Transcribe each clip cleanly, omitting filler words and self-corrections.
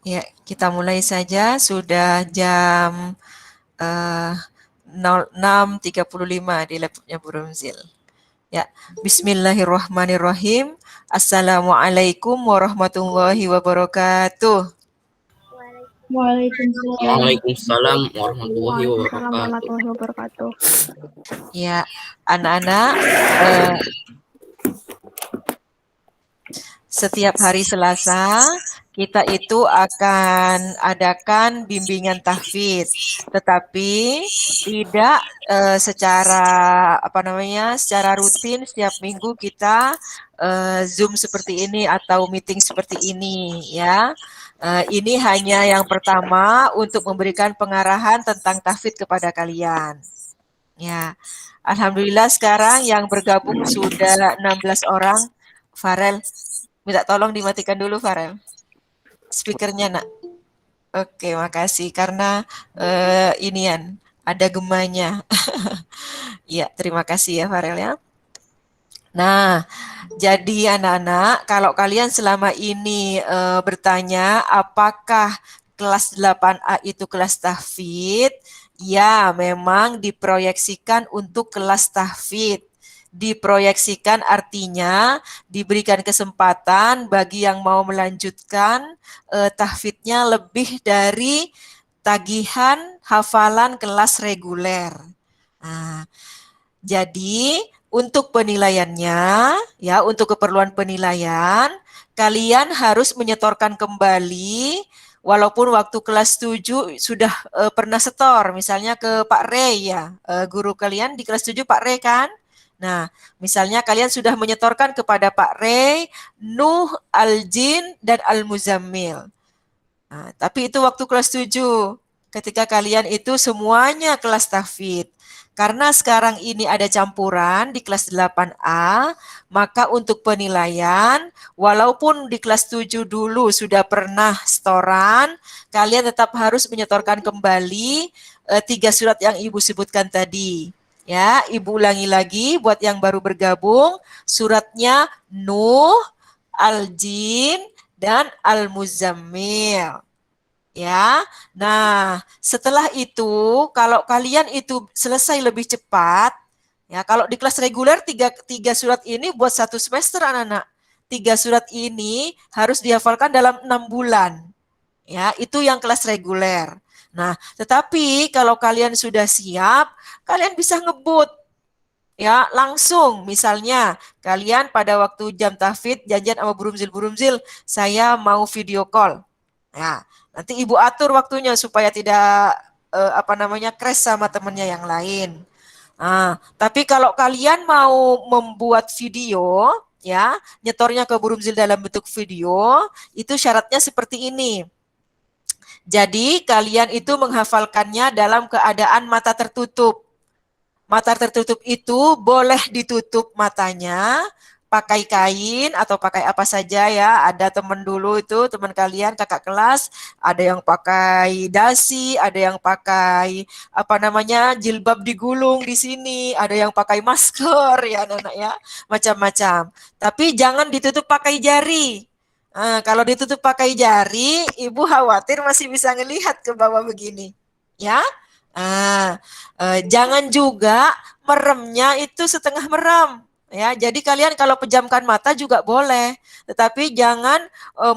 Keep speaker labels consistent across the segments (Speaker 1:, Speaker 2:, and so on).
Speaker 1: Ya, kita mulai saja. Sudah jam eh, 06.35 di laptopnya Bu Rumzil. Ya, Bismillahirrahmanirrahim. Assalamualaikum warahmatullahi wabarakatuh.
Speaker 2: Waalaikumsalam.
Speaker 3: Waalaikumsalam warahmatullahi
Speaker 2: Waalaikumsalam
Speaker 3: wabarakatuh.
Speaker 2: warahmatullahi wabarakatuh.
Speaker 1: Ya, anak-anak, eh, setiap hari Selasa kita itu akan adakan bimbingan tahfidz, tetapi tidak secara rutin setiap minggu kita Zoom seperti ini atau meeting seperti ini ya. Ini hanya yang pertama untuk memberikan pengarahan tentang tahfidz kepada kalian. Ya, alhamdulillah sekarang yang bergabung sudah 16 orang. Farel, minta tolong dimatikan dulu Farel. Speakernya nak. Oke, makasih karena inian ada gemanya. Ya, terima kasih ya Farel ya. Nah, jadi anak-anak, kalau kalian selama ini bertanya apakah kelas 8A itu kelas tahfidz, ya memang diproyeksikan untuk kelas tahfidz. Diproyeksikan artinya diberikan kesempatan bagi yang mau melanjutkan tahfidznya lebih dari tagihan hafalan kelas reguler. Nah, jadi untuk penilaiannya, ya untuk keperluan penilaian, kalian harus menyetorkan kembali walaupun waktu kelas 7 sudah pernah setor, misalnya ke Pak Rey ya, guru kalian di kelas 7 Pak Rey kan? Nah, misalnya kalian sudah menyetorkan kepada Pak Rey, Nuh, Aljin, dan Al-Muzammil. Nah, tapi itu waktu kelas 7, ketika kalian itu semuanya kelas tahfidz. Karena sekarang ini ada campuran di kelas 8A, maka untuk penilaian, walaupun di kelas 7 dulu sudah pernah setoran, kalian tetap harus menyetorkan kembali 3 surat yang Ibu sebutkan tadi. Ya, Ibu ulangi lagi buat yang baru bergabung, suratnya Nuh, Al-Jin, dan Al-Muzammil. Ya, nah setelah itu kalau kalian itu selesai lebih cepat, ya kalau di kelas reguler tiga surat ini buat 1 semester anak-anak. 3 surat ini harus dihafalkan dalam 6 bulan. Ya, itu yang kelas reguler. Nah, tetapi kalau kalian sudah siap, kalian bisa ngebut. Ya, langsung misalnya kalian pada waktu jam tahfidz janjian sama Burumzil, saya mau video call. Ya, nanti Ibu atur waktunya supaya tidak crash sama temennya yang lain. Nah, tapi kalau kalian mau membuat video, ya, nyetornya ke Burumzil dalam bentuk video, itu syaratnya seperti ini. Jadi kalian itu menghafalkannya dalam keadaan mata tertutup. Mata tertutup itu boleh ditutup matanya, pakai kain atau pakai apa saja ya. Ada teman dulu itu, teman kalian, kakak kelas, ada yang pakai dasi, ada yang pakai jilbab digulung di sini, ada yang pakai masker ya anak-anak ya, macam-macam. Tapi jangan ditutup pakai jari. Kalau ditutup pakai jari, Ibu khawatir masih bisa ngelihat ke bawah begini. Ya. Jangan juga meremnya itu setengah merem. Ya, jadi kalian kalau pejamkan mata juga boleh, tetapi jangan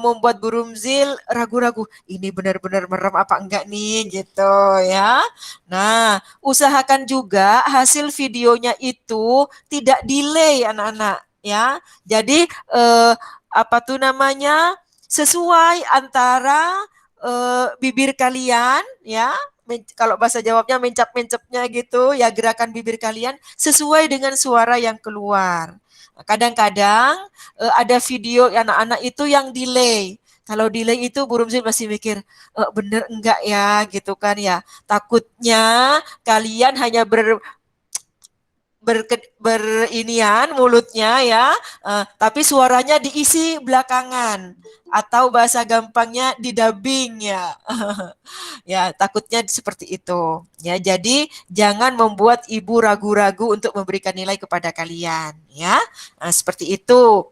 Speaker 1: membuat Burumzil ragu-ragu. Ini benar-benar merem apa enggak nih, gitu ya. Nah, usahakan juga hasil videonya itu tidak delay, anak-anak. Ya, jadi sesuai antara bibir kalian, ya. Kalau bahasa Jawabnya mencap-mencapnya gitu, ya gerakan bibir kalian sesuai dengan suara yang keluar. Kadang-kadang ada video anak-anak itu yang delay. Kalau delay itu Burumzil masih mikir, bener enggak ya gitu kan ya. Takutnya kalian hanya berinian mulutnya ya, tapi suaranya diisi belakangan atau bahasa gampangnya didubbing ya. Ya, takutnya seperti itu. Ya, jadi jangan membuat ibu ragu-ragu untuk memberikan nilai kepada kalian ya. Seperti itu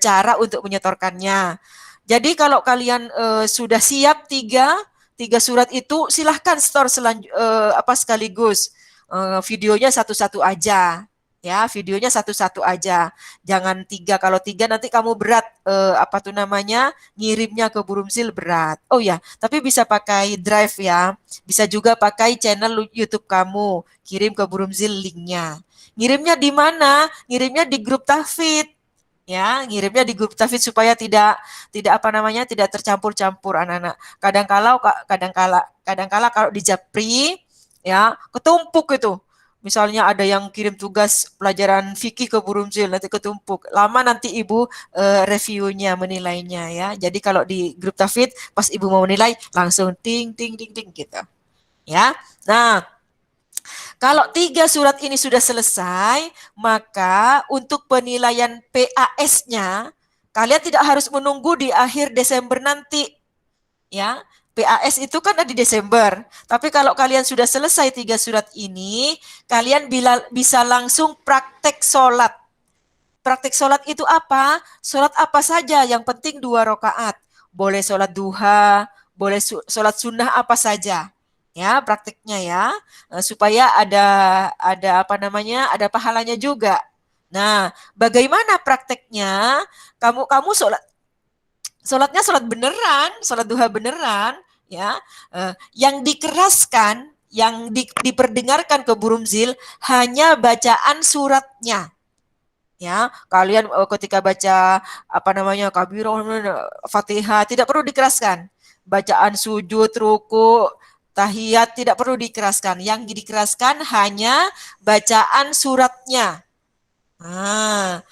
Speaker 1: cara untuk menyetorkannya. Jadi kalau kalian sudah siap tiga surat itu, silahkan store sekaligus. Videonya satu-satu aja. Ya, videonya satu-satu aja. Jangan tiga. Kalau tiga nanti kamu berat, ngirimnya ke Burumzil berat. Oh ya, tapi bisa pakai Drive ya. Bisa juga pakai channel YouTube kamu. Kirim ke Burumzil linknya. Ngirimnya di mana? Ngirimnya di grup tahfidz. Ya, ngirimnya di grup tahfidz supaya tidak tercampur-campur anak-anak. Kadangkala kalau di Japri ya ketumpuk itu. Misalnya ada yang kirim tugas pelajaran fikih ke Burumzil, nanti ketumpuk. Lama nanti ibu reviewnya, menilainya ya. Jadi kalau di grup tahfidz pas ibu mau menilai langsung ting ting ting ting gitu. Ya. Nah, kalau tiga surat ini sudah selesai, maka untuk penilaian PAS-nya, kalian tidak harus menunggu di akhir Desember nanti. Ya, PAS itu kan ada di Desember. Tapi kalau kalian sudah selesai tiga surat ini, kalian bisa langsung praktek sholat. Praktek sholat itu apa? Sholat apa saja, yang penting 2 rakaat. Boleh sholat duha, boleh sholat sunnah apa saja. Ya, prakteknya ya, supaya ada pahalanya juga. Nah, bagaimana prakteknya? Kamu sholatnya sholat beneran, sholat duha beneran, ya. Yang dikeraskan, yang diperdengarkan ke Burumzil hanya bacaan suratnya. Ya, kalian ketika baca kabirah, Fatihah tidak perlu dikeraskan. Bacaan sujud, ruku, tahiyat tidak perlu dikeraskan. Yang dikeraskan hanya bacaan suratnya. Nah,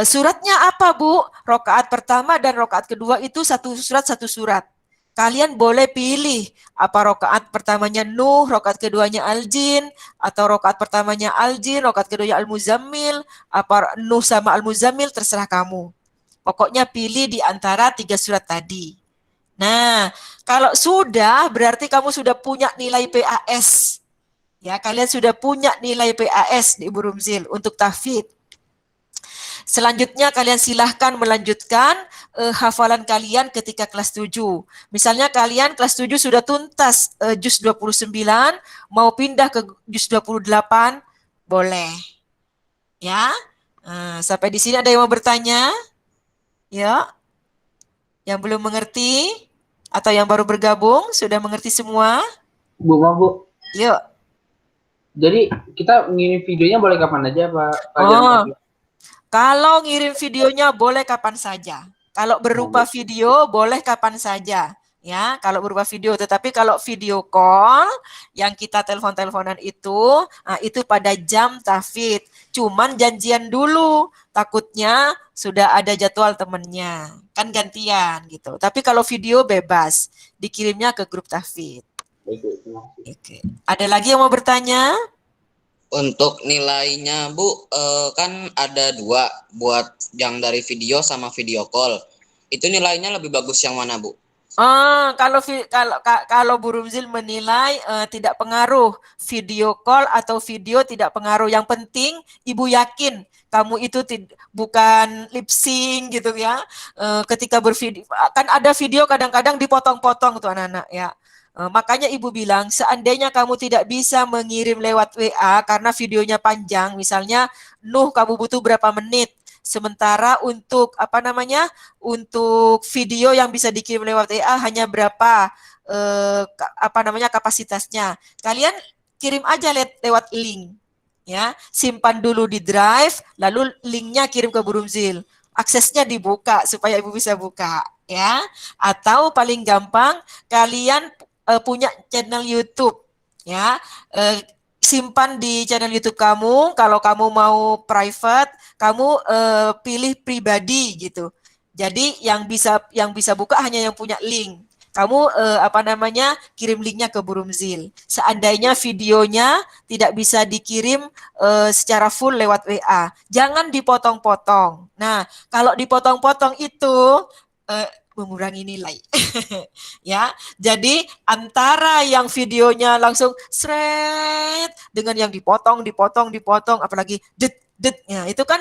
Speaker 1: suratnya apa, Bu? Rakaat pertama dan rakaat kedua itu satu surat. Kalian boleh pilih apa rakaat pertamanya Nuh, rakaat keduanya Al-Jin, atau rakaat pertamanya Al-Jin, rakaat keduanya Al-Muzammil, apa Nuh sama Al-Muzammil, terserah kamu. Pokoknya pilih di antara 3 surat tadi. Nah, kalau sudah berarti kamu sudah punya nilai PAS. Ya, kalian sudah punya nilai PAS di Burumzil untuk tahfidz. Selanjutnya kalian silahkan melanjutkan hafalan kalian ketika kelas 7. Misalnya kalian kelas 7 sudah tuntas juz 29, mau pindah ke juz 28, boleh. Ya. Sampai di sini ada yang mau bertanya? Ya. Yang belum mengerti atau yang baru bergabung sudah mengerti semua?
Speaker 2: Bu.
Speaker 1: Yuk.
Speaker 2: Jadi kita ngirim videonya boleh kapan aja, Pak?
Speaker 1: Kalau ngirim videonya boleh kapan saja. Kalau berupa video boleh kapan saja. Ya, kalau berupa video. Tetapi kalau video call yang kita telepon-teleponan itu pada jam tahfidz. Cuman janjian dulu. Takutnya sudah ada jadwal temennya. Kan gantian gitu. Tapi kalau video bebas. Dikirimnya ke grup tahfidz. Oke. Ada lagi yang mau bertanya?
Speaker 3: Untuk nilainya Bu, kan ada 2, buat yang dari video sama video call. Itu nilainya lebih bagus yang mana Bu?
Speaker 1: Kalau Burumzil menilai tidak pengaruh video call atau video, tidak pengaruh. Yang penting ibu yakin kamu itu bukan lip sync gitu ya. Ketika bervideo kan ada video kadang-kadang dipotong-potong tuh anak-anak ya. Makanya ibu bilang seandainya kamu tidak bisa mengirim lewat WA karena videonya panjang, misalnya Nuh kamu butuh berapa menit, sementara untuk untuk video yang bisa dikirim lewat WA hanya berapa kapasitasnya. Kalian kirim aja lewat link ya, simpan dulu di Drive, lalu linknya kirim ke Burumzil. Aksesnya dibuka supaya ibu bisa buka ya. Atau paling gampang kalian punya channel YouTube ya, simpan di channel YouTube kamu. Kalau kamu mau private, kamu pilih pribadi gitu. Jadi yang bisa buka hanya yang punya link. Kamu kirim linknya ke Burumzil. Seandainya videonya tidak bisa dikirim secara full lewat WA, jangan dipotong-potong. Nah, kalau dipotong-potong itu mengurangi nilai. Ya, jadi antara yang videonya langsung seret dengan yang dipotong, apalagi Ya, itu kan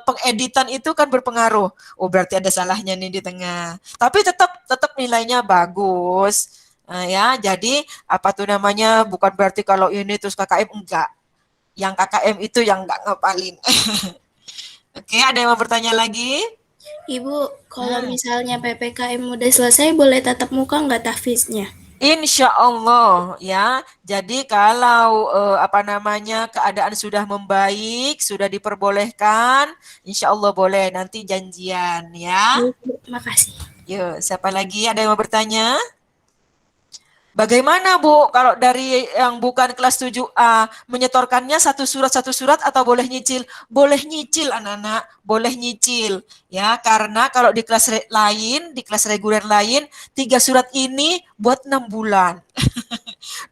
Speaker 1: pengeditan itu kan berpengaruh. Oh, berarti ada salahnya nih di tengah. Tapi tetap tetap nilainya bagus. Ya, jadi apa tuh namanya? Bukan berarti kalau ini terus KKM enggak. Yang KKM itu yang enggak ngapalin. Oke, ada yang mau bertanya lagi?
Speaker 4: Ibu, kalau misalnya PPKM udah selesai, boleh tatap muka nggak tahfiznya?
Speaker 1: Insya Allah ya. Jadi kalau apa namanya keadaan sudah membaik, sudah diperbolehkan, insya Allah boleh nanti janjian ya.
Speaker 4: Ibu, makasih.
Speaker 1: Yuk, siapa lagi ada yang mau bertanya? Bagaimana Bu kalau dari yang bukan kelas 7A menyetorkannya satu surat atau boleh nyicil? Boleh nyicil anak-anak, boleh nyicil ya karena kalau di kelas lain, di kelas reguler lain 3 surat ini buat 6 bulan.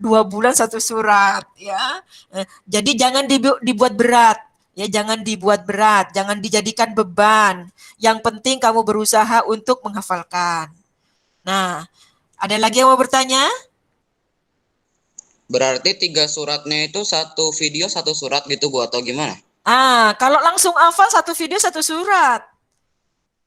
Speaker 1: 2 bulan 1 surat ya. Jadi jangan dibuat berat. Ya jangan dibuat berat, jangan dijadikan beban. Yang penting kamu berusaha untuk menghafalkan. Nah, ada lagi yang mau bertanya?
Speaker 3: Berarti 3 suratnya itu 1 video 1 surat gitu Bu atau gimana?
Speaker 1: Kalau langsung hafal 1 video 1 surat.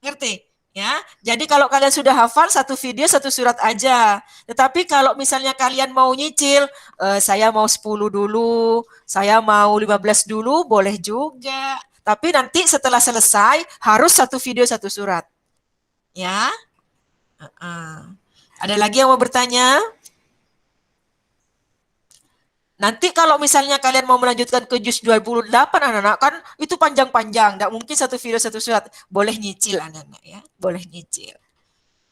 Speaker 1: Ngerti? Ya, jadi kalau kalian sudah hafal 1 video 1 surat aja. Tetapi kalau misalnya kalian mau nyicil, saya mau 10 dulu, saya mau 15 dulu, boleh juga. Tapi nanti setelah selesai harus 1 video 1 surat. Ya. Ada lagi yang mau bertanya? Nanti kalau misalnya kalian mau melanjutkan ke juz 28 anak-anak kan itu panjang-panjang, enggak mungkin 1 video 1 surat. Boleh nyicil anak-anak ya, boleh nyicil.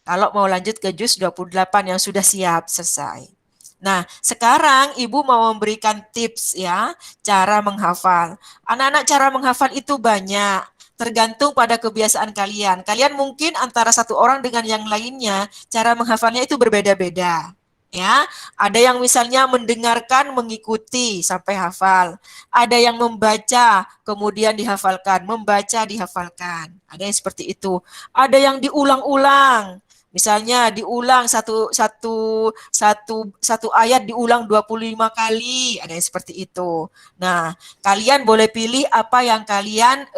Speaker 1: Kalau mau lanjut ke juz 28 yang sudah siap selesai. Nah, sekarang Ibu mau memberikan tips ya, cara menghafal. Anak-anak cara menghafal itu banyak, tergantung pada kebiasaan kalian. Kalian mungkin antara satu orang dengan yang lainnya, cara menghafalnya itu berbeda-beda. Ya, ada yang misalnya mendengarkan, mengikuti sampai hafal. Ada yang membaca, kemudian dihafalkan, membaca, dihafalkan. Ada yang seperti itu. Ada yang diulang-ulang. Misalnya diulang satu ayat diulang 25 kali, ada yang seperti itu. Nah, kalian boleh pilih apa yang kalian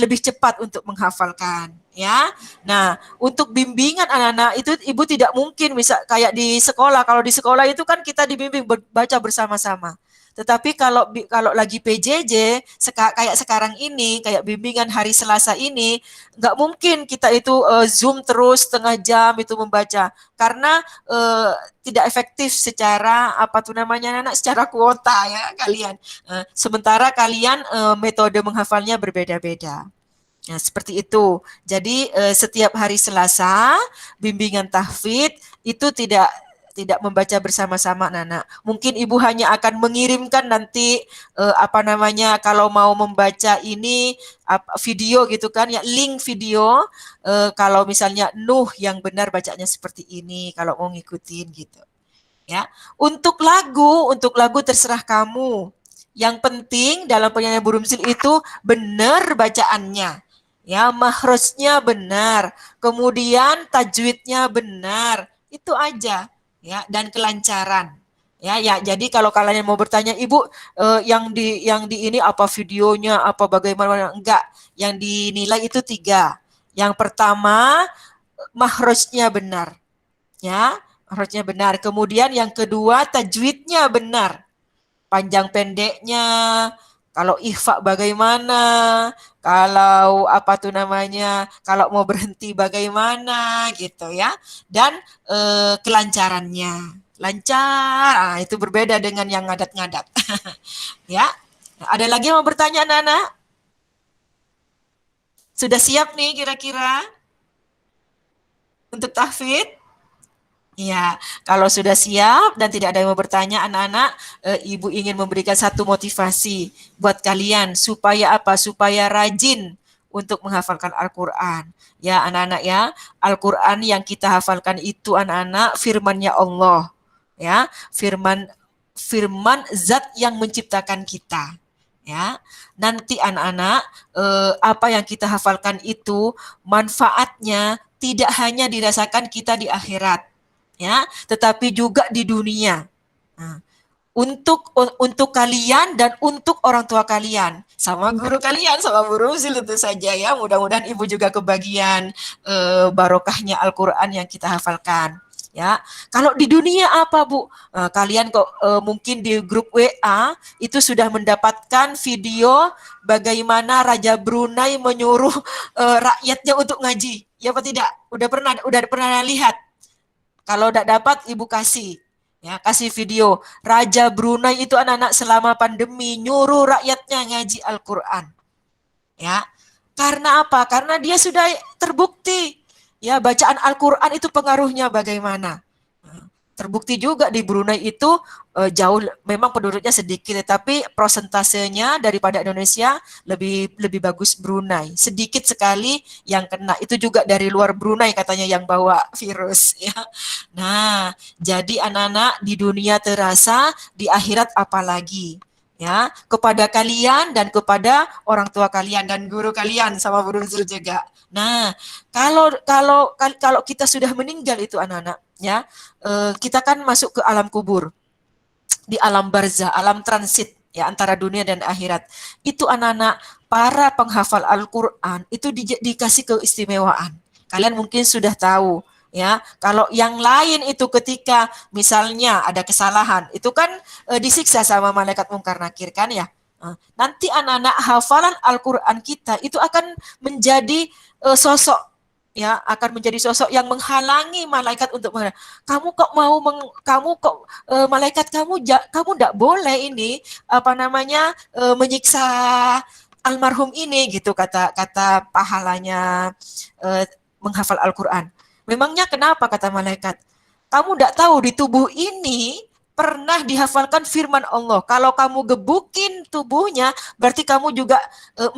Speaker 1: lebih cepat untuk menghafalkan, ya. Nah, untuk bimbingan anak-anak itu Ibu tidak mungkin bisa kayak di sekolah. Kalau di sekolah itu kan kita dibimbing baca bersama-sama. Tetapi kalau lagi PJJ kayak sekarang ini, kayak bimbingan hari Selasa ini, nggak mungkin kita itu Zoom terus setengah jam itu membaca karena tidak efektif secara secara kuota ya kalian. Sementara kalian metode menghafalnya berbeda-beda. Nah, seperti itu. Jadi setiap hari Selasa bimbingan tahfidz itu tidak membaca bersama-sama anak-anak. Mungkin Ibu hanya akan mengirimkan nanti kalau mau membaca ini video gitu kan ya, link video kalau misalnya Nuh yang benar bacanya seperti ini kalau mau ngikutin gitu. Ya. Untuk lagu terserah kamu. Yang penting dalam penyanyian burumsil itu benar bacaannya. Ya, mahrojnya benar, kemudian tajwidnya benar. Itu aja ya, dan kelancaran. Ya, jadi kalau kalian mau bertanya, Ibu, yang di ini apa videonya, apa bagaimana? Enggak, yang dinilai itu 3. Yang pertama, mahrojnya benar. Ya, mahrojnya benar. Kemudian yang kedua, tajwidnya benar. Panjang pendeknya, kalau ikhfa bagaimana, kalau kalau mau berhenti bagaimana gitu ya. Dan kelancarannya. Lancar, itu berbeda dengan yang ngadat-ngadat. Ya. Ada lagi yang mau bertanya anak-anak? Sudah siap nih kira-kira untuk tahfidz? Ya, kalau sudah siap dan tidak ada yang mau bertanya anak-anak, Ibu ingin memberikan satu motivasi buat kalian supaya apa? Supaya rajin untuk menghafalkan Al-Quran. Ya anak-anak ya, Al-Quran yang kita hafalkan itu anak-anak firman-Nya Allah. Ya, firman zat yang menciptakan kita. Ya, nanti anak-anak apa yang kita hafalkan itu manfaatnya tidak hanya dirasakan kita di akhirat, ya, tetapi juga di dunia. Nah, untuk kalian dan untuk orang tua kalian, sama guru kalian, sama Bu Rumzil tentu saja ya. Mudah-mudahan Ibu juga kebagian barokahnya Al-Qur'an yang kita hafalkan. Ya, kalau di dunia apa Bu? Kalian kok mungkin di grup WA itu sudah mendapatkan video bagaimana Raja Brunei menyuruh rakyatnya untuk ngaji. Ya apa tidak? Udah pernah lihat? Kalau tidak dapat Ibu kasih. Ya, kasih video. Raja Brunei itu anak-anak selama pandemi nyuruh rakyatnya ngaji Al-Qur'an. Ya. Karena apa? Karena dia sudah terbukti. Ya, bacaan Al-Qur'an itu pengaruhnya bagaimana? Terbukti juga di Brunei itu jauh, memang penduduknya sedikit, tapi prosentasenya daripada Indonesia lebih bagus Brunei. Sedikit sekali yang kena, itu juga dari luar Brunei katanya yang bawa virus. Ya. Nah, jadi anak-anak di dunia terasa, di akhirat apalagi. Ya, kepada kalian dan kepada orang tua kalian dan guru kalian sama guru juga. Nah, kalau kita sudah meninggal itu anak-anak, ya, kita kan masuk ke alam kubur, di alam barzah, alam transit ya antara dunia dan akhirat. Itu anak-anak para penghafal Al-Qur'an itu dikasih keistimewaan. Kalian mungkin sudah tahu ya, kalau yang lain itu ketika misalnya ada kesalahan, itu kan disiksa sama malaikat mungkar nakir kan ya. Nanti anak-anak hafalan Al-Qur'an kita itu akan menjadi sosok, ya, akan menjadi sosok yang menghalangi malaikat untuk kamu kok mau malaikat kamu tidak boleh ini apa namanya menyiksa almarhum ini gitu, kata pahalanya menghafal Al-Qur'an. Memangnya kenapa, kata malaikat? Kamu tidak tahu di tubuh ini pernah dihafalkan firman Allah. Kalau kamu gebukin tubuhnya, berarti kamu juga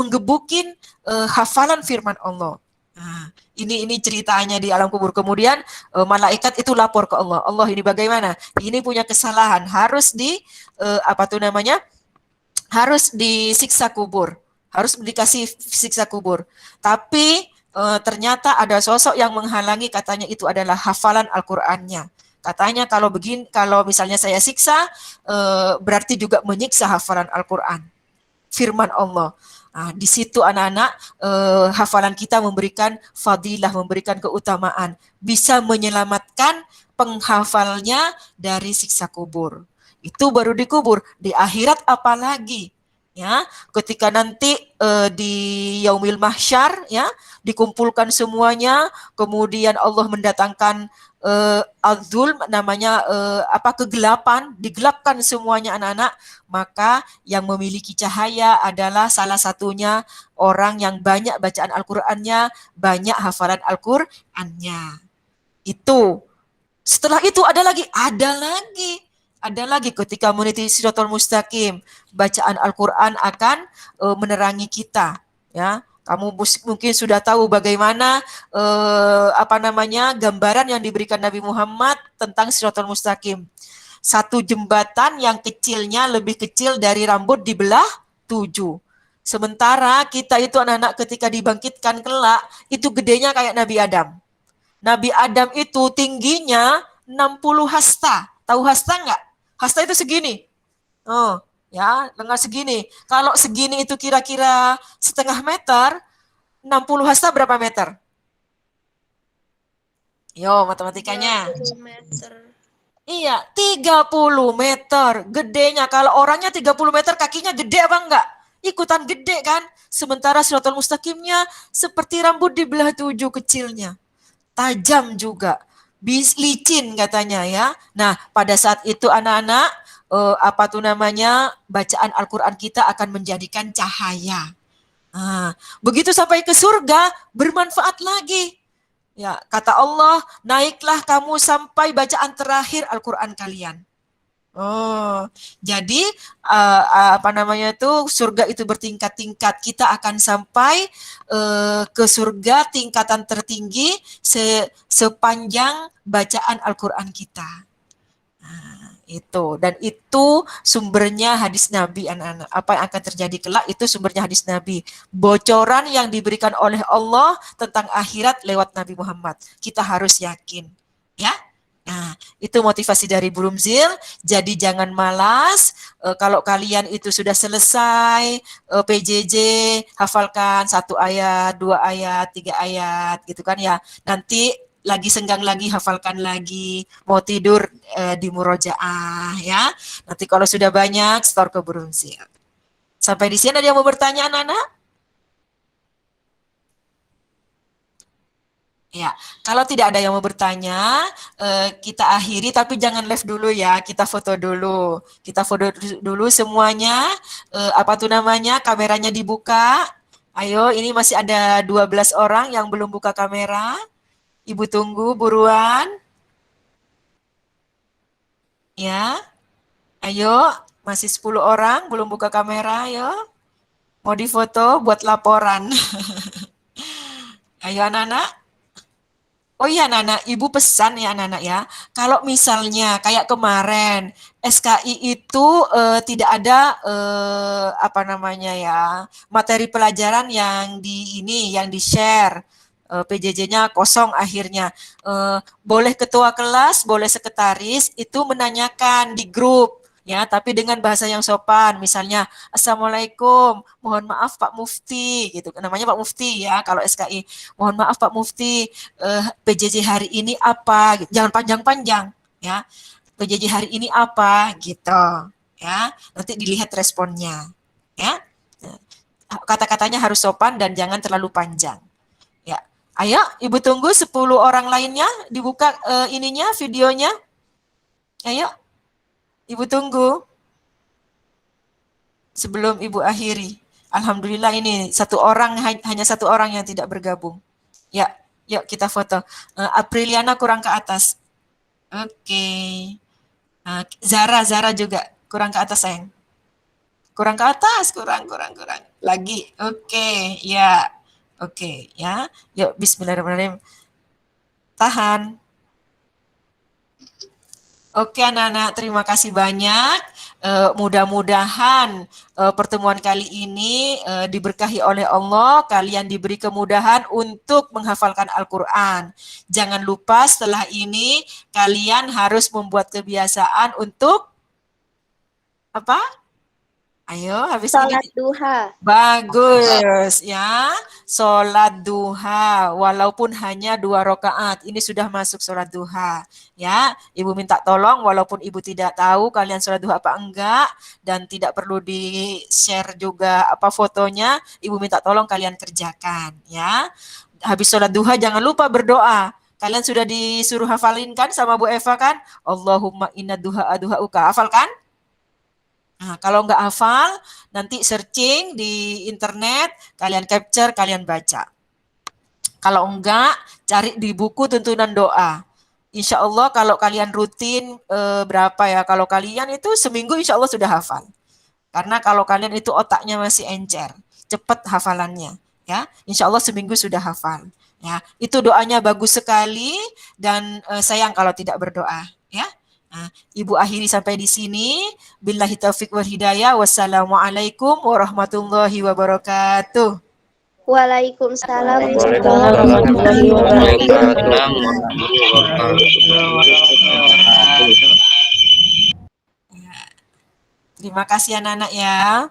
Speaker 1: menggebukin hafalan firman Allah. Nah, ini ceritanya di alam kubur. Kemudian malaikat itu lapor ke Allah. Allah, ini bagaimana? Ini punya kesalahan, harus harus disiksa kubur, harus dikasih siksa kubur. Tapi ternyata ada sosok yang menghalangi, katanya itu adalah hafalan Al-Qur'annya. Katanya kalau misalnya saya siksa, berarti juga menyiksa hafalan Al-Qur'an, firman Allah. Nah, di situ anak-anak hafalan kita memberikan fadilah, memberikan keutamaan, bisa menyelamatkan penghafalnya dari siksa kubur. Itu baru dikubur. Di akhirat apalagi? Ya, ketika nanti di Yaumil Mahsyar, ya, dikumpulkan semuanya, kemudian Allah mendatangkan al-zulm, namanya kegelapan, digelapkan semuanya anak-anak, maka yang memiliki cahaya adalah salah satunya orang yang banyak bacaan Al-Qur'annya, banyak hafalan Al-Qur'annya. Itu. Setelah itu ada lagi ketika meniti Shiratal Mustaqim, bacaan Al-Qur'an akan menerangi kita, ya. Kamu mungkin sudah tahu bagaimana gambaran yang diberikan Nabi Muhammad tentang Shiratal Mustaqim. Satu jembatan yang kecilnya lebih kecil dari rambut dibelah 7. Sementara kita itu anak-anak ketika dibangkitkan kelak, itu gedenya kayak Nabi Adam. Nabi Adam itu tingginya 60 hasta. Tahu hasta enggak? Hasta itu segini. Oh, ya, lengan segini. Kalau segini itu kira-kira setengah meter, 60 hasta berapa meter? Yo, matematikanya.
Speaker 4: 30 meter.
Speaker 1: Iya, 30 meter. Gedenya. Kalau orangnya 30 meter, kakinya gede apa enggak? Ikutan gede kan? Sementara Shiratal Mustaqimnya seperti rambut dibelah 7 kecilnya. Tajam juga. Licin katanya ya. Nah, pada saat itu anak-anak bacaan Al-Qur'an kita akan menjadikan cahaya. Nah, begitu sampai ke surga bermanfaat lagi. Ya, kata Allah, naiklah kamu sampai bacaan terakhir Al-Qur'an kalian. Oh, jadi surga itu bertingkat-tingkat. Kita akan sampai ke surga tingkatan tertinggi sepanjang bacaan Al-Qur'an kita. Nah, itu sumbernya hadis Nabi, anak-anak. Apa yang akan terjadi kelak itu sumbernya hadis Nabi. Bocoran yang diberikan oleh Allah tentang akhirat lewat Nabi Muhammad. Kita harus yakin, ya. Nah, Itu motivasi dari Broomzil. Jadi jangan malas. Kalau kalian itu sudah selesai PJJ, hafalkan 1 ayat, 2 ayat, 3 ayat, gitu kan ya. Nanti lagi senggang lagi, hafalkan lagi. Mau tidur di murojaah ya. Nanti kalau sudah banyak, store ke Broomzil. Sampai di sini ada yang mau bertanya, anak-anak? Ya, kalau tidak ada yang mau bertanya, kita akhiri tapi jangan live dulu ya, kita foto dulu. Kita foto dulu semuanya, apa tuh namanya, kameranya dibuka. Ayo, ini masih ada 12 orang yang belum buka kamera. Ibu tunggu buruan. Ya, ayo, masih 10 orang belum buka kamera, ayo. Mau difoto buat laporan. Ayo anak-anak. Oh iya Nana, Ibu pesan ya Nana ya, kalau misalnya kayak kemarin SKI itu tidak ada apa namanya ya, materi pelajaran yang yang di-share, PJJ-nya kosong akhirnya. Boleh ketua kelas, boleh sekretaris itu menanyakan di grup ya, tapi dengan bahasa yang sopan, misalnya Assalamualaikum, mohon maaf Pak Mufti gitu, namanya Pak Mufti ya kalau SKI. Mohon maaf Pak Mufti, PJJ hari ini apa? Jangan panjang-panjang ya. PJJ hari ini apa gitu ya. Nanti dilihat responnya ya. Kata-katanya harus sopan dan jangan terlalu panjang. Ya. Ayo, Ibu tunggu 10 orang lainnya dibuka ininya videonya. Ayo, Ibu tunggu sebelum Ibu akhiri. Alhamdulillah ini hanya 1 orang yang tidak bergabung. Ya, yuk kita foto. Apriliana kurang ke atas. Oke. Zara juga kurang ke atas sayang. Kurang ke atas, kurang. Lagi. Oke, ya. Oke, ya. Yuk bismillahirrahmanirrahim. Tahan. Oke anak-anak, terima kasih banyak. Mudah-mudahan pertemuan kali ini diberkahi oleh Allah, kalian diberi kemudahan untuk menghafalkan Al-Quran. Jangan lupa setelah ini kalian harus membuat kebiasaan untuk apa? Ayo, habis
Speaker 5: Sholat
Speaker 1: ini.
Speaker 5: duha.
Speaker 1: Bagus ya, sholat duha walaupun hanya 2 rakaat, ini sudah masuk sholat duha ya. Ibu minta tolong walaupun ibu tidak tahu kalian sholat duha apa enggak dan tidak perlu di share juga apa fotonya, ibu minta tolong kalian kerjakan ya. Habis sholat duha jangan lupa berdoa. Kalian sudah disuruh hafalin kan sama Bu Eva kan? Allahumma inna duha duhauka, hafal kan? Nah, kalau nggak hafal, nanti searching di internet, kalian capture, kalian baca. Kalau enggak, cari di buku tuntunan doa. Insya Allah kalau kalian rutin berapa ya? Kalau kalian itu seminggu insya Allah sudah hafal. Karena kalau kalian itu otaknya masih encer, cepat hafalannya. Ya, insya Allah seminggu sudah hafal. Ya, itu doanya bagus sekali dan sayang kalau tidak berdoa. Ya, nah, Ibu akhiri sampai di sini. Billahi taufiq wal hidayah. Wassalamualaikum warahmatullahi wabarakatuh.
Speaker 5: Waalaikumsalam
Speaker 6: Waalaikumsalam
Speaker 5: warahmatullahi
Speaker 6: warahmatullahi
Speaker 1: Terima kasih anak-anak ya.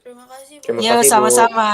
Speaker 4: Terima kasih Bu.
Speaker 6: Terima
Speaker 1: Yo,
Speaker 6: kasih, Bu.
Speaker 1: sama-sama.